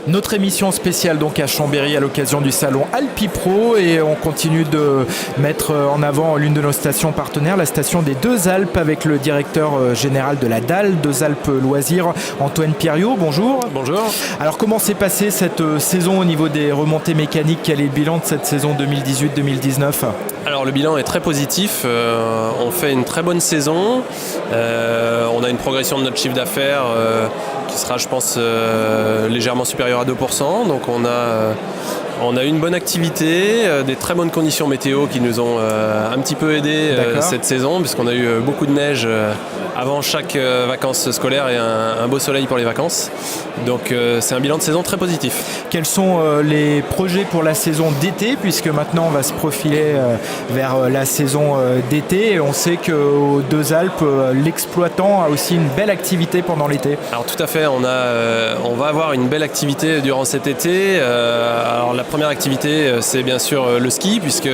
Notre émission spéciale donc à Chambéry à l'occasion du salon Alpipro, et on continue de mettre en avant l'une de nos stations partenaires, la station des Deux Alpes, avec le directeur général de la DAL, Deux Alpes Loisirs, Antoine Piriot. Bonjour. Bonjour. Alors comment s'est passée cette saison au niveau des remontées mécaniques? Quel est le bilan de cette saison 2018-2019? Alors le bilan est très positif, on fait une très bonne saison, on a une progression de notre chiffre d'affaires qui sera je pense légèrement supérieure à 2%, donc on a une bonne activité, des très bonnes conditions météo qui nous ont un petit peu aidé cette saison, puisqu'on a eu beaucoup de neige avant chaque vacances scolaires et un beau soleil pour les vacances. Donc c'est un bilan de saison très positif. Quels sont les projets pour la saison d'été, puisque maintenant on va se profiler vers la saison d'été, et on sait qu'aux Deux Alpes, l'exploitant a aussi une belle activité pendant l'été. Alors tout à fait, on va avoir une belle activité durant cet été. Alors la première activité, c'est bien sûr le ski, puisque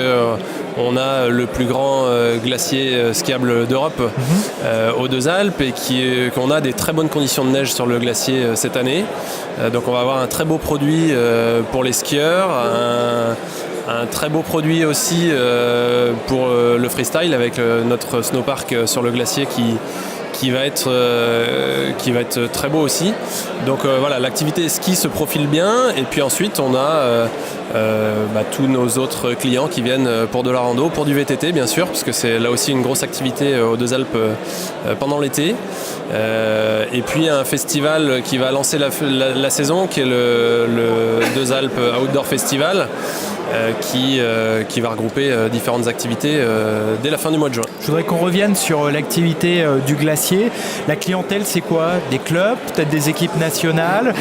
on a le plus grand glacier skiable d'Europe aux Deux Alpes, et qu'on a des très bonnes conditions de neige sur le glacier cette année. Donc on va avoir un très beau produit pour les skieurs, un très beau produit aussi pour le freestyle avec notre snowpark sur le glacier qui va être très beau aussi. Donc voilà, l'activité ski se profile bien, et puis ensuite on a tous nos autres clients qui viennent pour de la rando, pour du VTT bien sûr, parce que c'est là aussi une grosse activité aux Deux Alpes pendant l'été. Et puis un festival qui va lancer la saison, qui est le Deux Alpes Outdoor Festival, qui va regrouper différentes activités dès la fin du mois de juin. Je voudrais qu'on revienne sur l'activité du glacier. La clientèle, c'est quoi? Des clubs, peut-être des équipes nationales,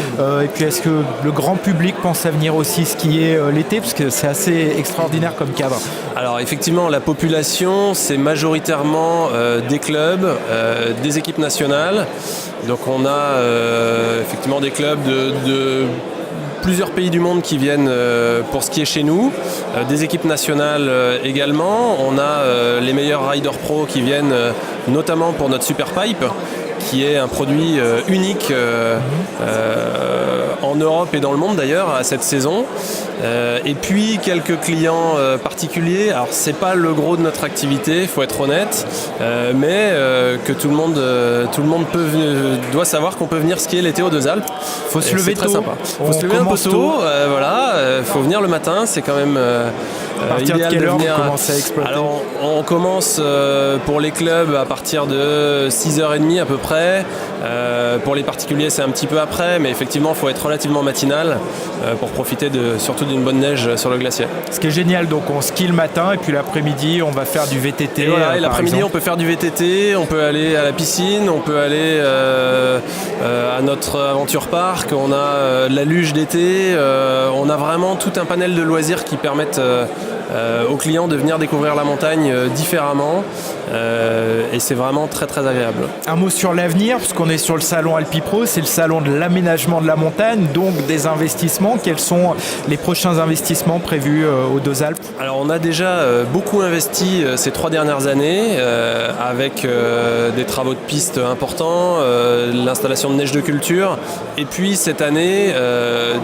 et puis est-ce que le grand public pense à venir aussi skier l'été, parce que c'est assez extraordinaire comme cadre? Alors effectivement, la population, c'est majoritairement des clubs, des équipes nationales. Donc on a effectivement des clubs de plusieurs pays du monde qui viennent pour skier chez nous, des équipes nationales également. On a les meilleurs riders pro qui viennent notamment pour notre Super Pipe, qui est un produit unique en Europe et dans le monde d'ailleurs à cette saison. Et puis quelques clients particuliers. Alors c'est pas le gros de notre activité, il faut être honnête, mais que tout le monde doit savoir qu'on peut venir skier l'été aux Deux Alpes. Faut se lever très tôt. Sympa. Faut se lever un peu tôt. Faut venir le matin, c'est quand même à partir idéal de quelle heure venir. vous commencez à exploiter? Alors on commence pour les clubs à partir de 6h30 à peu près. Pour les particuliers c'est un petit peu après, mais effectivement il faut être relativement matinal pour profiter surtout d'une bonne neige sur le glacier. Ce qui est génial, donc on skie le matin, et puis l'après-midi on va faire du VTT. Et voilà, et l'après-midi on peut faire du VTT, on peut aller à la piscine, on peut aller à notre Aventure Park, on a la luge d'été, on a vraiment tout un panel de loisirs qui permettent aux clients de venir découvrir la montagne différemment, et c'est vraiment très très agréable. Un mot sur l'avenir, parce qu'on est sur le salon Alpipro, c'est le salon de l'aménagement de la montagne, donc des investissements. Quels sont les prochains investissements prévus aux Deux Alpes? Alors on a déjà beaucoup investi ces 3 dernières années avec des travaux de piste importants, l'installation de neige de culture, et puis cette année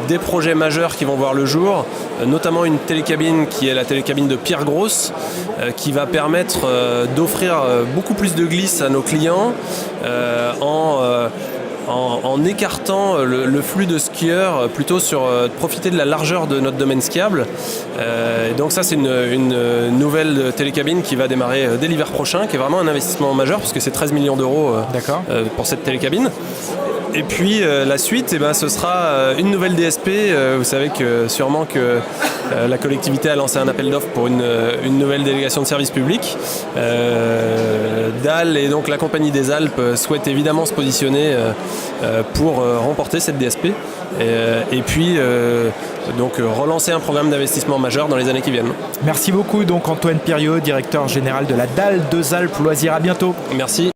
des projets majeurs qui vont voir le jour, notamment une télécabine qui est la télécabine de Pierre Grosse, qui va permettre d'offrir beaucoup plus de glisse à nos clients en écartant le flux de skieurs, plutôt sur profiter de la largeur de notre domaine skiable. Donc ça c'est une nouvelle télécabine qui va démarrer dès l'hiver prochain, qui est vraiment un investissement majeur, parce que c'est 13 millions d'euros pour cette télécabine. Et puis la suite, ce sera une nouvelle DSP. Vous savez sûrement que la collectivité a lancé un appel d'offres pour une nouvelle délégation de service public. DAL et donc la Compagnie des Alpes souhaitent évidemment se positionner pour remporter cette DSP. Et puis donc relancer un programme d'investissement majeur dans les années qui viennent. Merci beaucoup donc Antoine Piriot, directeur général de la DAL Deux Alpes Loisirs. À bientôt. Merci.